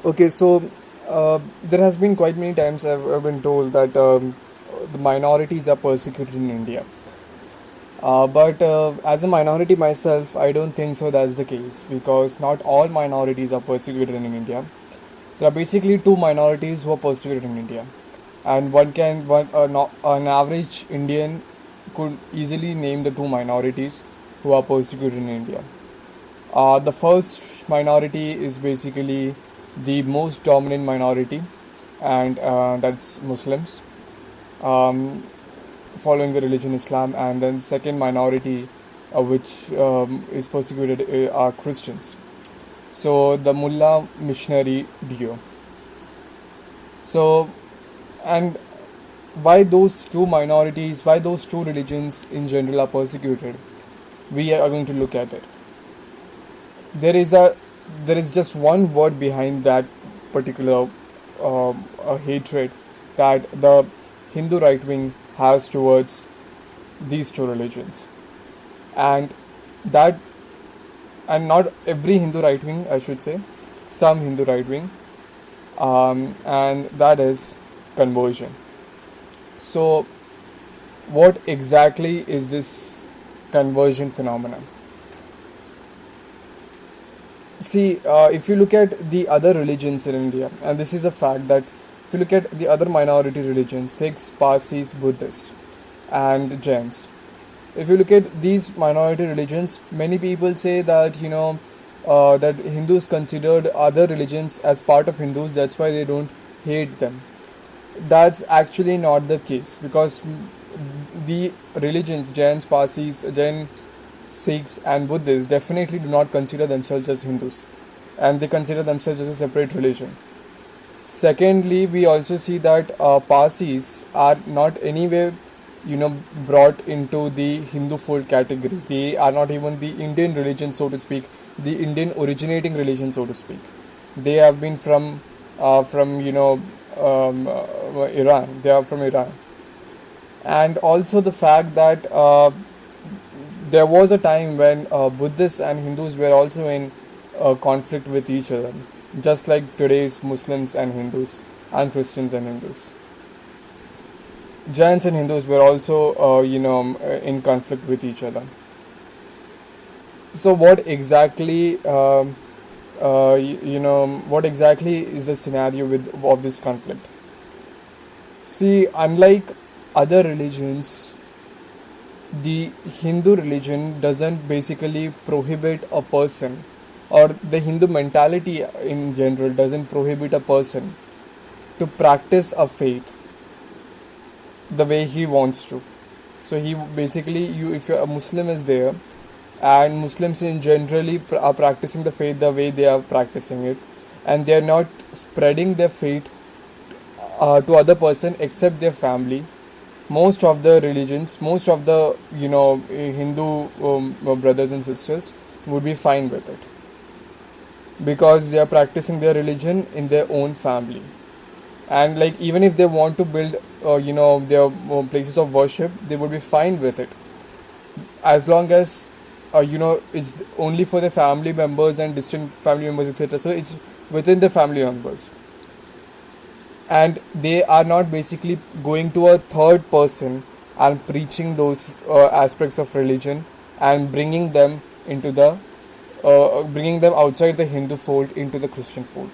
Okay, so there has been quite many times I've been told that the minorities are persecuted in India. But as a minority myself, I don't think so that's the case because not all minorities are persecuted in India. There are basically two minorities who are persecuted in India, and an average Indian could easily name the two minorities who are persecuted in India. The first minority is basically the most dominant minority, and that's Muslims, um, following the religion Islam, and then second minority, which is persecuted, are Christians. So the Mullah missionary duo. So, and why those two minorities, why those two religions in general are persecuted? We are going to look at it. There is a there is just one word behind that particular hatred that the Hindu right wing has towards these two religions, and that and not every Hindu right wing, I should say, some Hindu right wing, and that is conversion. So, what exactly is this conversion phenomenon? See, if you look at the other religions in India, and this is a fact that if you look at the other minority religions, Sikhs, Parsis, Buddhists, and Jains, if you look at these minority religions, many people say that that Hindus considered other religions as part of Hindus. That's why they don't hate them. That's actually not the case because the religions, Jains, Sikhs, and Buddhists definitely do not consider themselves as Hindus, and they consider themselves as a separate religion. Secondly, we also see that Parsis are not anywhere, brought into the Hindu fold category. They are not even the Indian religion, so to speak, the Indian originating religion, so to speak. They have been from Iran. They are from Iran, and also the fact that there was a time when Buddhists and Hindus were also in conflict with each other, just like today's Muslims and Hindus, and Christians and Hindus. Jains and Hindus were also, in conflict with each other. So, what exactly is the scenario with of this conflict? See, unlike other religions, the Hindu religion doesn't basically prohibit a person, or the Hindu mentality in general doesn't prohibit a person to practice a faith the way he wants to. So he basically, you if a Muslim is there, and Muslims in generally are practicing the faith the way they are practicing it, and they are not spreading their faith to other person except their family. Most of the religions, most of the Hindu brothers and sisters would be fine with it because they are practicing their religion in their own family. And like even if they want to build their places of worship, they would be fine with it as long as it's only for the family members and distant family members, etc. So it's within the family members, and they are not basically going to a third person and preaching those aspects of religion and bringing them outside the Hindu fold into the Christian fold.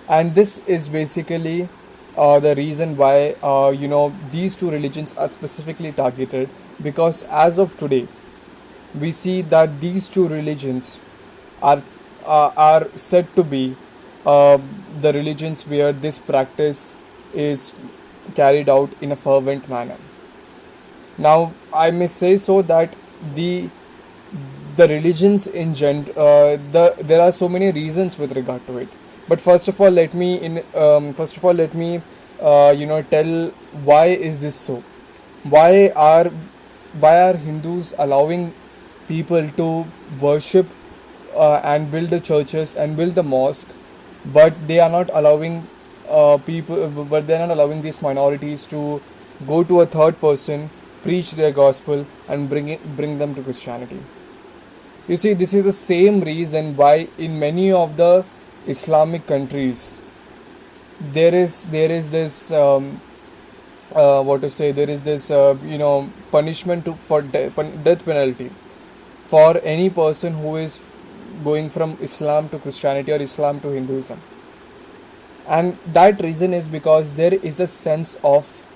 And this is basically the reason why these two religions are specifically targeted, because as of today we see that these two religions are are said to be uh, the religions where this practice is carried out in a fervent manner. Now, I may say so that the the religions in there are so many reasons with regard to it. But first of all let me tell why is this so. Why are why are Hindus allowing people to worship and build the churches and build the mosque, but they are not allowing but they are not allowing these minorities to go to a third person, preach their gospel, and bring them to Christianity? You see, this is the same reason why in many of the Islamic countries, there is this what to say, there is this punishment for death penalty for any person who is going from Islam to Christianity or Islam to Hinduism. And that reason is because there is a sense of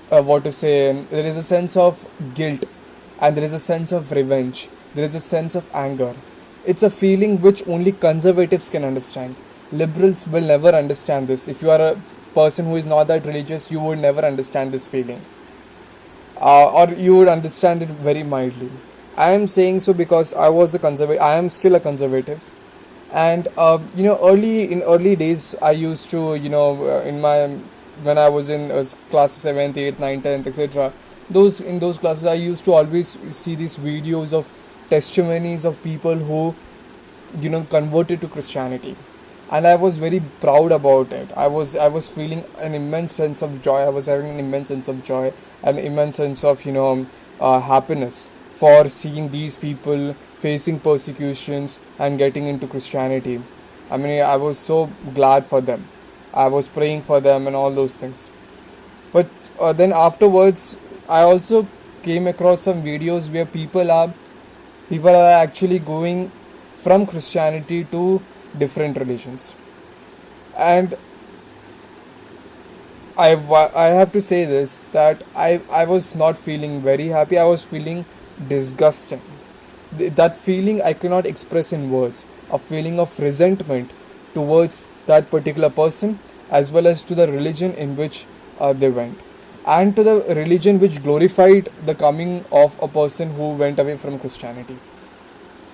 what to say, there is a sense of guilt, and there is a sense of revenge, there is a sense of anger. It's a feeling which only conservatives can understand. Liberals will never understand this. If you are a person who is not that religious, you would never understand this feeling, or you would understand it very mildly. I am saying so because I was a conservative. I am still a conservative, and early days, I used to, in my when I was in class 7th, 8th, 9th, 10th, etc. Those in those classes, I used to always see these videos of testimonies of people who converted to Christianity, and I was very proud about it. I was feeling an immense sense of joy. I was having an immense sense of joy, an immense sense of happiness for seeing these people facing persecutions and getting into Christianity. I mean, I was so glad for them. I was praying for them and all those things. But then afterwards, I also came across some videos where people are actually going from Christianity to different religions. And I have to say this, that I was not feeling very happy. I was feeling disgusting. That feeling I cannot express in words. A feeling of resentment towards that particular person, as well as to the religion in which they went, and to the religion which glorified the coming of a person who went away from Christianity.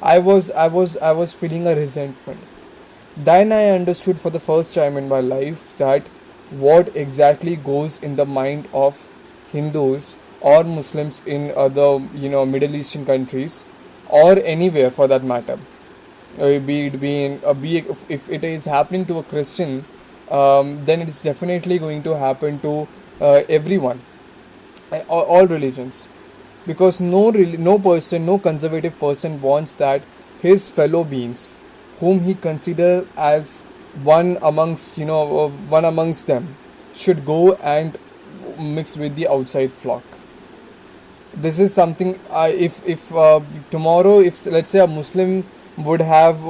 I was feeling a resentment. Then I understood for the first time in my life that what exactly goes in the mind of Hindus or Muslims in other Middle Eastern countries, or anywhere for that matter. Be it be in be if it is happening to a Christian, then it is definitely going to happen to everyone, all religions, because no conservative person wants that his fellow beings, whom he consider as one amongst them, should go and mix with the outside flock. This is something, if tomorrow, if let's say a Muslim would have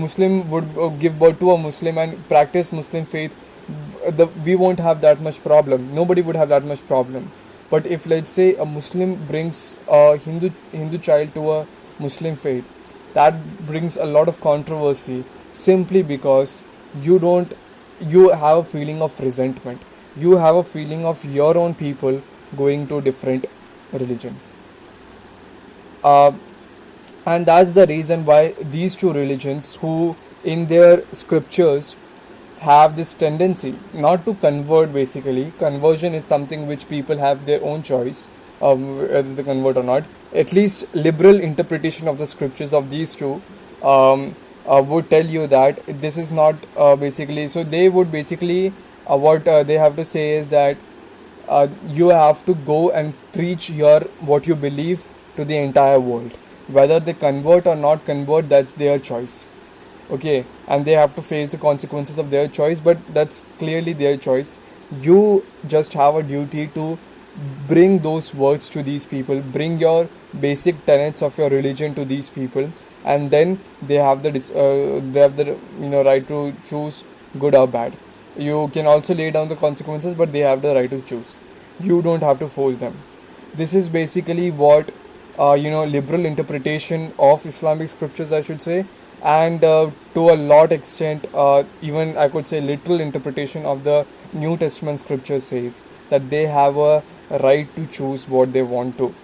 Muslim would give birth to a Muslim and practice Muslim faith, we won't have that much problem. Nobody would have that much problem. But if let's say a Muslim brings a Hindu child to a Muslim faith, that brings a lot of controversy, simply because you have a feeling of resentment. You have a feeling of your own people going to different religion. Uh, and that's the reason why these two religions, who in their scriptures have this tendency not to convert. Basically, conversion is something which people have their own choice, whether they convert or not. At least liberal interpretation of the scriptures of these two would tell you that this is not basically. So they would basically, what they have to say is that you have to go and preach your what you believe to the entire world. Whether they convert or not convert, that's their choice. Okay, and they have to face the consequences of their choice, but that's clearly their choice. You just have a duty to bring those words to these people, bring your basic tenets of your religion to these people, and then they have the right to choose good or bad. You can also lay down the consequences, but they have the right to choose. You don't have to force them. This is basically what liberal interpretation of Islamic scriptures, I should say, and to a lot extent, even I could say literal interpretation of the New Testament scriptures says that they have a right to choose what they want to.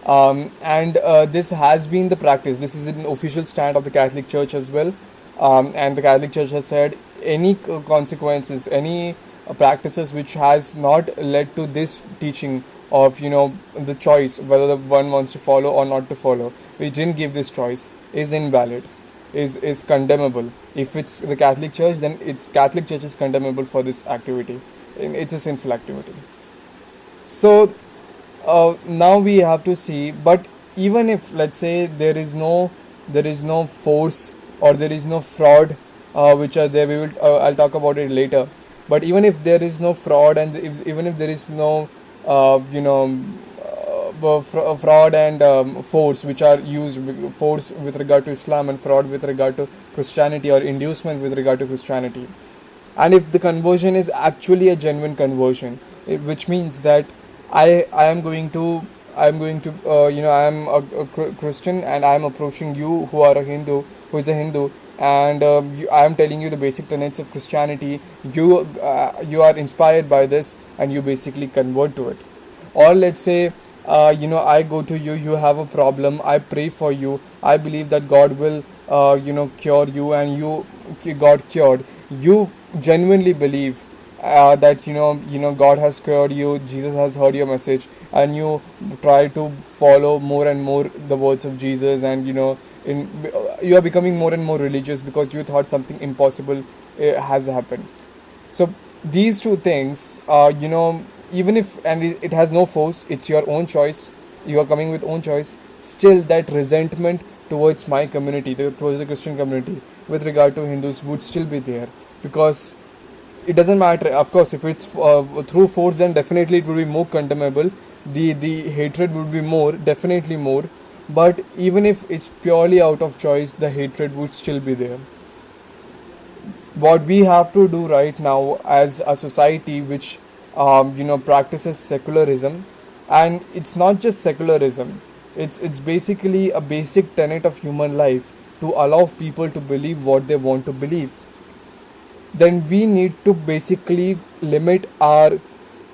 And this has been the practice. This is an official stand of the Catholic Church as well. And the Catholic Church has said any consequences, any practices which has not led to this teaching of the choice whether the one wants to follow or not to follow, which didn't give this choice, is invalid, is condemnable. If it's the Catholic Church, then it's Catholic Church is condemnable for this activity. It's a sinful activity. So now we have to see. But even if let's say there is no there is no force or there is no fraud which are there. We will I'll talk about it later. But even if there is no fraud, and even if there is no you know fraud and force which are used, force with regard to Islam and fraud with regard to Christianity, or inducement with regard to Christianity, and if the conversion is actually a genuine conversion, which means that I am going to I am a Christian, and I am approaching you who are a Hindu, who is a Hindu, and I am telling you the basic tenets of Christianity. You are inspired by this, and you basically convert to it. Or let's say I go to you, you have a problem, I pray for you, I believe that God will cure you, and you got cured. You genuinely believe that God has cured you, Jesus has heard your message, and you try to follow more and more the words of Jesus, and in you are becoming more and more religious because you thought something impossible has happened. So these two things, even if, and it has no force, it's your own choice, you are coming with own choice, still that resentment towards my community, towards the Christian community, with regard to Hindus, would still be there. Because it doesn't matter, of course, if it's through force, then definitely it would be more condemnable, the hatred would be more, definitely more. But even if it's purely out of choice, the hatred would still be there. What we have to do right now as a society which practices secularism, and it's not just secularism, it's basically a basic tenet of human life, to allow people to believe what they want to believe. Then we need to basically limit our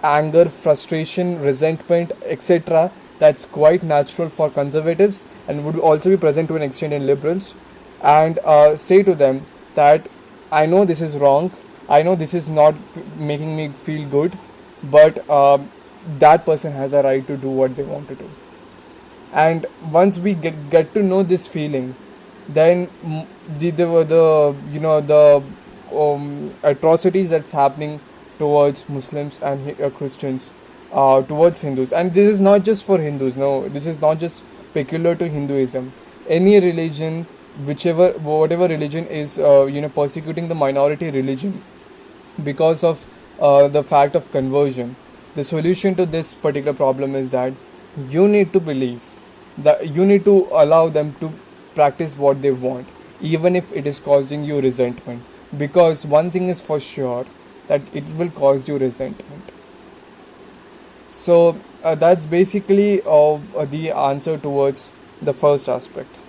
anger, frustration, resentment, etc. That's quite natural for conservatives, and would also be present to an extent in liberals, and say to them that I know this is wrong, I know this is not making me feel good, but that person has a right to do what they want to do. And once we get to know this feeling, then the the atrocities that's happening towards Muslims and Christians, towards Hindus, and this is not just for Hindus. No, this is not just peculiar to Hinduism. Any religion, whatever religion is persecuting the minority religion because of the fact of conversion, the solution to this particular problem is that you need to believe, that you need to allow them to practice what they want, even if it is causing you resentment. Because one thing is for sure, that it will cause you resentment. So that's basically the answer towards the first aspect.